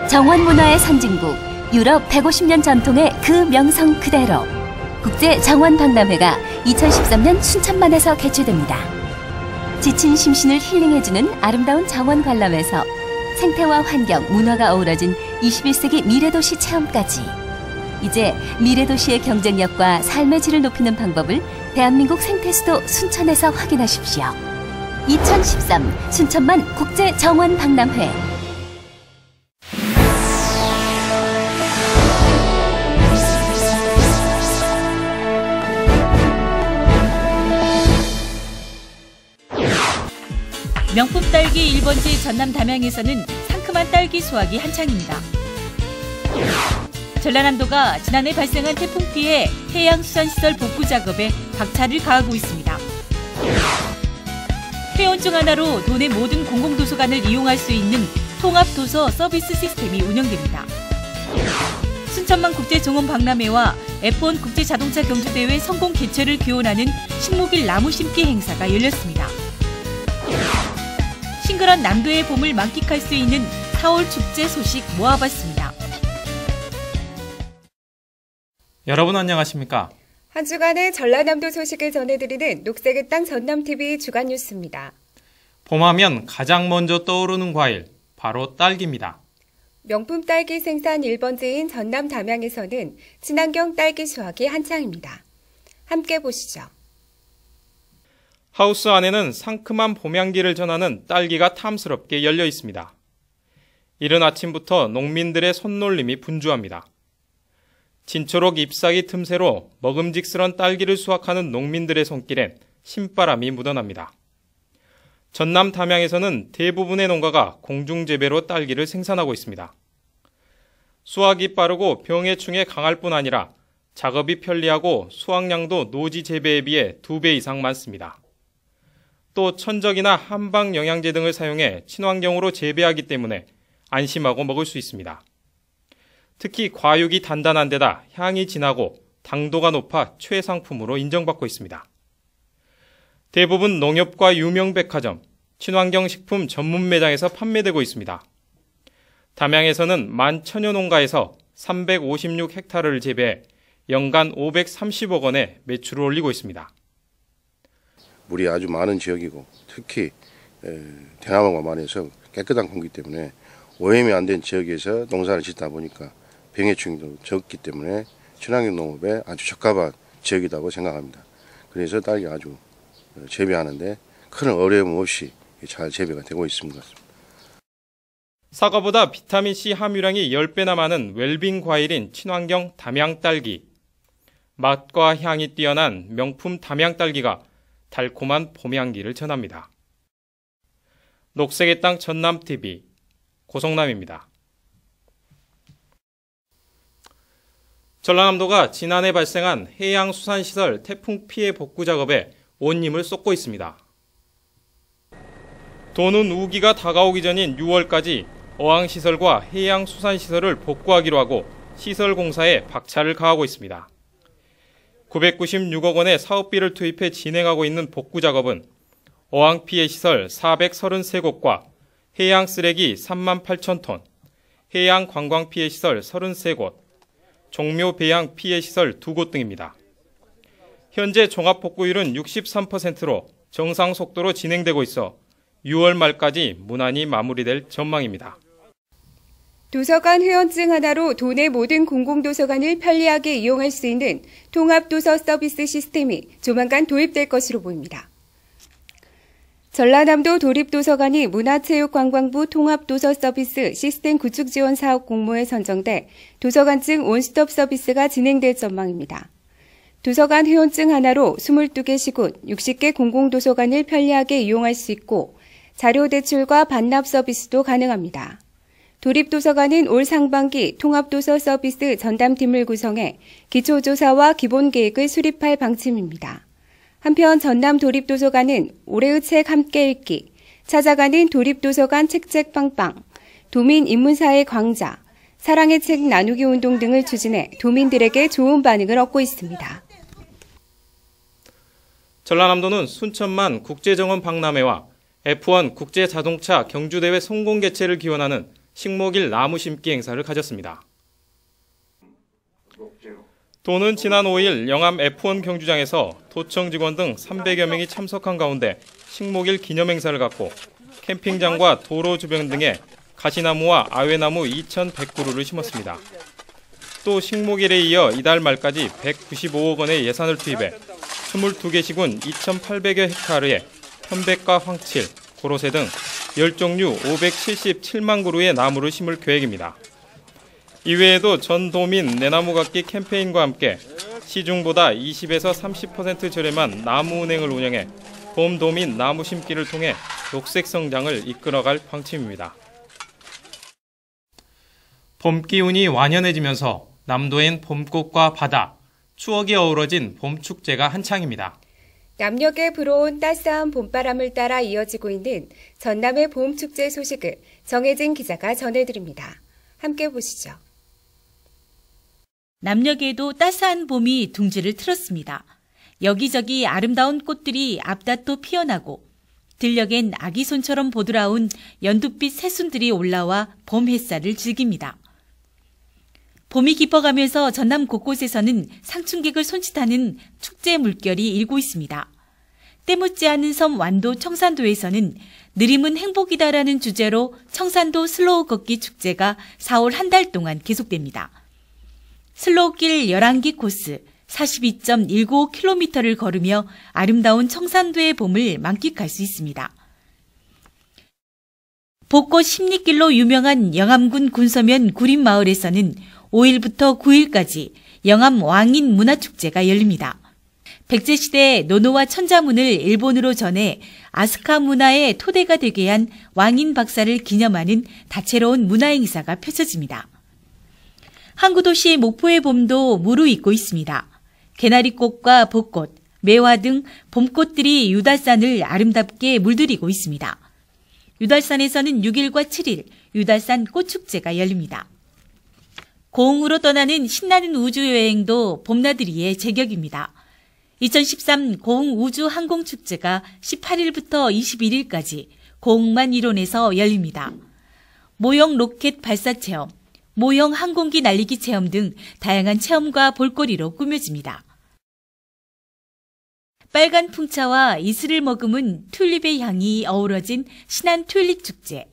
정원 문화의 선진국, 유럽 150년 전통의 그 명성 그대로 국제 정원 박람회가 2013년 춘천만에서 개최됩니다. 지친 심신을 힐링해주는 아름다운 정원 관람에서 생태와 환경, 문화가 어우러진 21세기 미래도시 체험까지 이제 미래도시의 경쟁력과 삶의 질을 높이는 방법을 대한민국 생태수도 순천에서 확인하십시오. 2013 순천만 국제 정원 박람회. 명품 딸기 1번지 전남 담양에서는 상큼한 딸기 수확이 한창입니다. 전라남도가 지난해 발생한 태풍 피해 해양수산시설 복구 작업에 박차를 가하고 있습니다. 회원 중 하나로 도내 모든 공공도서관을 이용할 수 있는 통합도서 서비스 시스템이 운영됩니다. 순천만 국제정원 박람회와 F1 국제자동차 경주대회 성공 개최를 기원하는 식목일 나무 심기 행사가 열렸습니다. 싱그런 남도의 봄을 만끽할 수 있는 4월 축제 소식 모아봤습니다. 여러분 안녕하십니까? 한 주간의 전라남도 소식을 전해드리는 녹색의 땅 전남TV 주간 뉴스입니다. 봄하면 가장 먼저 떠오르는 과일, 바로 딸기입니다. 명품 딸기 생산 1번지인 전남 담양에서는 친환경 딸기 수확이 한창입니다. 함께 보시죠. 하우스 안에는 상큼한 봄향기를 전하는 딸기가 탐스럽게 열려 있습니다. 이른 아침부터 농민들의 손놀림이 분주합니다. 진초록 잎사귀 틈새로 먹음직스런 딸기를 수확하는 농민들의 손길엔 신바람이 묻어납니다. 전남 담양에서는 대부분의 농가가 공중재배로 딸기를 생산하고 있습니다. 수확이 빠르고 병해충에 강할 뿐 아니라 작업이 편리하고 수확량도 노지 재배에 비해 2배 이상 많습니다. 또 천적이나 한방 영양제 등을 사용해 친환경으로 재배하기 때문에 안심하고 먹을 수 있습니다. 특히 과육이 단단한 데다 향이 진하고 당도가 높아 최상품으로 인정받고 있습니다. 대부분 농협과 유명 백화점, 친환경 식품 전문 매장에서 판매되고 있습니다. 담양에서는 10,000여 농가에서 356헥타르를 재배해 연간 530억 원의 매출을 올리고 있습니다. 물이 아주 많은 지역이고 특히 대나무가 많아서 깨끗한 공기 때문에 오염이 안 된 지역에서 농사를 짓다 보니까 병해충도 적기 때문에 친환경 농업에 아주 적합한 지역이라고 생각합니다. 그래서 딸기 아주 재배하는데 큰 어려움 없이 잘 재배가 되고 있습니다. 사과보다 비타민C 함유량이 10배나 많은 웰빙 과일인 친환경 담양 딸기. 맛과 향이 뛰어난 명품 담양 딸기가 달콤한 봄향기를 전합니다. 녹색의 땅 전남TV 고성남입니다. 전라남도가 지난해 발생한 해양수산시설 태풍 피해 복구 작업에 온 힘을 쏟고 있습니다. 도는 우기가 다가오기 전인 6월까지 어항시설과 해양수산시설을 복구하기로 하고 시설 공사에 박차를 가하고 있습니다. 996억 원의 사업비를 투입해 진행하고 있는 복구 작업은 어항 피해 시설 433곳과 해양 쓰레기 38,000톤, 해양 관광 피해 시설 33곳, 종묘 배양 피해 시설 2곳 등입니다. 현재 종합복구율은 63%로 정상 속도로 진행되고 있어 6월 말까지 무난히 마무리될 전망입니다. 도서관 회원증 하나로 도내 모든 공공도서관을 편리하게 이용할 수 있는 통합도서 서비스 시스템이 조만간 도입될 것으로 보입니다. 전라남도 도립도서관이 문화체육관광부 통합도서 서비스 시스템 구축 지원 사업 공모에 선정돼 도서관증 원스톱 서비스가 진행될 전망입니다. 도서관 회원증 하나로 22개 시군, 60개 공공도서관을 편리하게 이용할 수 있고 자료 대출과 반납 서비스도 가능합니다. 도립도서관은 올 상반기 통합도서 서비스 전담팀을 구성해 기초조사와 기본계획을 수립할 방침입니다. 한편 전남 도립도서관은 올해의 책 함께 읽기, 찾아가는 도립도서관 책책 빵빵, 도민 인문사회 광자, 사랑의 책 나누기 운동 등을 추진해 도민들에게 좋은 반응을 얻고 있습니다. 전라남도는 순천만 국제정원 박람회와 F1 국제자동차 경주대회 성공 개최를 기원하는 식목일 나무 심기 행사를 가졌습니다. 도는 지난 5일 영암 F1 경주장에서 도청 직원 등 300여 명이 참석한 가운데 식목일 기념 행사를 갖고 캠핑장과 도로 주변 등에 가시나무와 아웨나무 2,100그루를 심었습니다. 또 식목일에 이어 이달 말까지 195억 원의 예산을 투입해 22개 시군 2,800여 헥타르에 편백과 황칠, 고로쇠 등 10종류 577만 그루의 나무를 심을 계획입니다. 이외에도 전도민 내나무각기 캠페인과 함께 시중보다 20에서 30% 저렴한 나무은행을 운영해 봄도민 나무 심기를 통해 녹색 성장을 이끌어갈 방침입니다. 봄 기운이 완연해지면서 남도엔 봄꽃과 바다, 추억이 어우러진 봄축제가 한창입니다. 남녘에 불어온 따스한 봄바람을 따라 이어지고 있는 전남의 봄축제 소식을 정혜진 기자가 전해드립니다. 함께 보시죠. 남녘에도 따스한 봄이 둥지를 틀었습니다. 여기저기 아름다운 꽃들이 앞다퉈 피어나고 들녘엔 아기 손처럼 보드라운 연두빛 새순들이 올라와 봄 햇살을 즐깁니다. 봄이 깊어가면서 전남 곳곳에서는 상춘객을 손짓하는 축제 물결이 일고 있습니다. 때묻지 않은 섬 완도 청산도에서는 느림은 행복이다라는 주제로 청산도 슬로우 걷기 축제가 4월 한 달 동안 계속됩니다. 슬로우길 11기 코스 42.195km를 걸으며 아름다운 청산도의 봄을 만끽할 수 있습니다. 벚꽃 십리길로 유명한 영암군 군서면 구림마을에서는 5일부터 9일까지 영암 왕인 문화축제가 열립니다. 백제시대 노노와 천자문을 일본으로 전해 아스카 문화의 토대가 되게 한 왕인 박사를 기념하는 다채로운 문화행사가 펼쳐집니다. 항구도시 목포의 봄도 무르익고 있습니다. 개나리꽃과 벚꽃, 매화 등 봄꽃들이 유달산을 아름답게 물들이고 있습니다. 유달산에서는 6일과 7일 유달산 꽃축제가 열립니다. 고흥으로 떠나는 신나는 우주여행도 봄나들이의 제격입니다. 2013 고흥 우주항공축제가 18일부터 21일까지 고흥만 일원에서 열립니다. 모형 로켓 발사 체험, 모형 항공기 날리기 체험 등 다양한 체험과 볼거리로 꾸며집니다. 빨간 풍차와 이슬을 머금은 튤립의 향이 어우러진 신안 튤립 축제.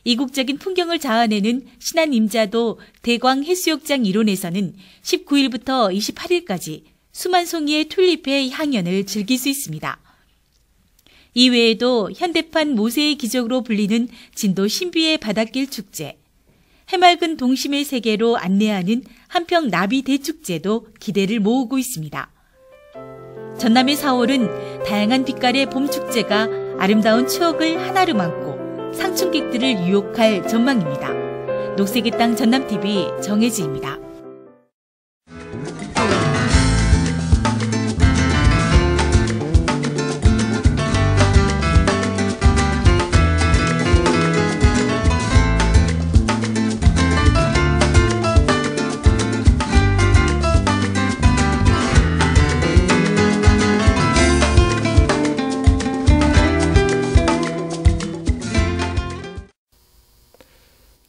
이국적인 풍경을 자아내는 신안 임자도 대광 해수욕장 일원에서는 19일부터 28일까지 수만 송이의 튤립의 향연을 즐길 수 있습니다. 이외에도 현대판 모세의 기적으로 불리는 진도 신비의 바닷길 축제, 해맑은 동심의 세계로 안내하는 한평 나비 대축제도 기대를 모으고 있습니다. 전남의 4월은 다양한 빛깔의 봄축제가 아름다운 추억을 하나로 안고 상춘객들을 유혹할 전망입니다. 녹색의 땅 전남TV 정혜지입니다.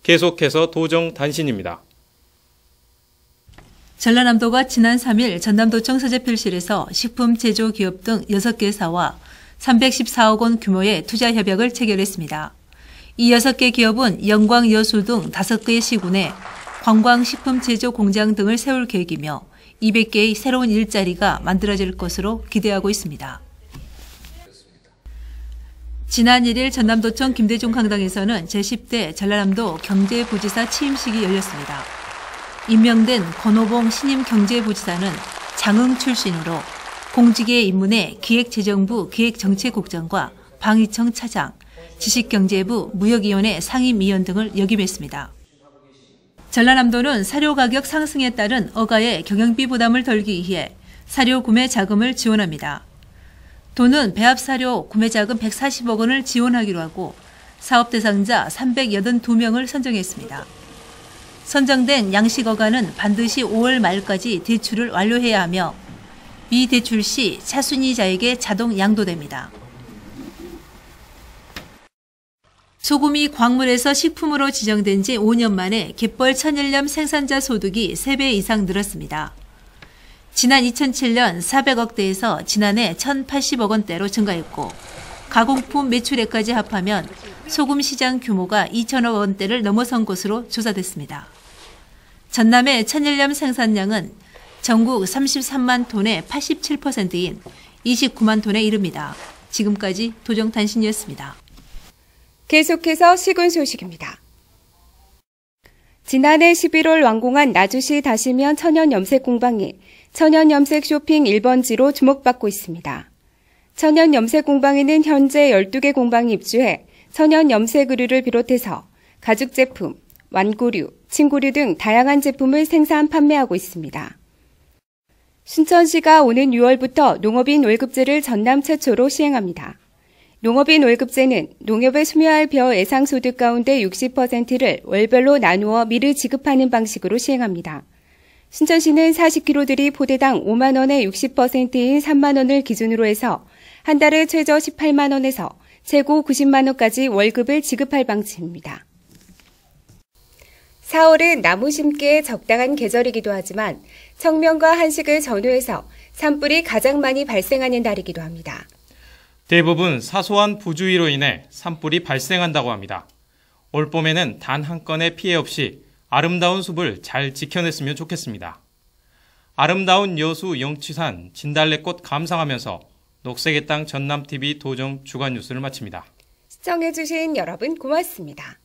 계속해서 도정 단신입니다. 전라남도가 지난 3일 전남도청 서재필실에서 식품 제조 기업 등 6개사와 314억 원 규모의 투자 협약을 체결했습니다. 이 6개 기업은 영광, 여수 등 5개의 시군에 관광식품 제조 공장 등을 세울 계획이며 200개의 새로운 일자리가 만들어질 것으로 기대하고 있습니다. 지난 1일 전남도청 김대중 강당에서는 제10대 전라남도 경제부지사 취임식이 열렸습니다. 임명된 권오봉 신임 경제부지사는 장흥 출신으로 공직에 입문해 기획재정부 기획정책국장과 방위청 차장, 지식경제부 무역위원회 상임위원 등을 역임했습니다. 전라남도는 사료 가격 상승에 따른 어가의 경영비 부담을 덜기 위해 사료 구매 자금을 지원합니다. 도는 배합사료 구매자금 140억 원을 지원하기로 하고 사업 대상자 382명을 선정했습니다. 선정된 양식어가는 반드시 5월 말까지 대출을 완료해야 하며 미대출 시 차순이자에게 자동 양도됩니다. 소금이 광물에서 식품으로 지정된 지 5년 만에 갯벌 천일염 생산자 소득이 3배 이상 늘었습니다. 지난 2007년 400억대에서 지난해 1,080억 원대로 증가했고 가공품 매출액까지 합하면 소금 시장 규모가 2천억 원대를 넘어선 것으로 조사됐습니다. 전남의 천일염 생산량은 전국 33만 톤의 87%인 29만 톤에 이릅니다. 지금까지 도정단신이었습니다. 계속해서 시군 소식입니다. 지난해 11월 완공한 나주시 다시면 천연염색 공방이 천연염색 쇼핑 1번지로 주목받고 있습니다. 천연염색 공방에는 현재 12개 공방이 입주해 천연염색 의류를 비롯해서 가죽 제품, 완구류, 침구류 등 다양한 제품을 생산 판매하고 있습니다. 순천시가 오는 6월부터 농업인 월급제를 전남 최초로 시행합니다. 농업인 월급제는 농협에 수여할 벼 예상소득 가운데 60%를 월별로 나누어 미르 지급하는 방식으로 시행합니다. 순천시는 40kg들이 포대당 5만 원의 60%인 3만 원을 기준으로 해서 한 달에 최저 18만 원에서 최고 90만 원까지 월급을 지급할 방침입니다. 4월은 나무 심기에 적당한 계절이기도 하지만 청명과 한식을 전후해서 산불이 가장 많이 발생하는 달이기도 합니다. 대부분 사소한 부주의로 인해 산불이 발생한다고 합니다. 올 봄에는 단 한 건의 피해 없이 아름다운 숲을 잘 지켜냈으면 좋겠습니다. 아름다운 여수 영취산 진달래꽃 감상하면서 녹색의 땅 전남TV 도정 주간 뉴스를 마칩니다. 시청해주신 여러분 고맙습니다.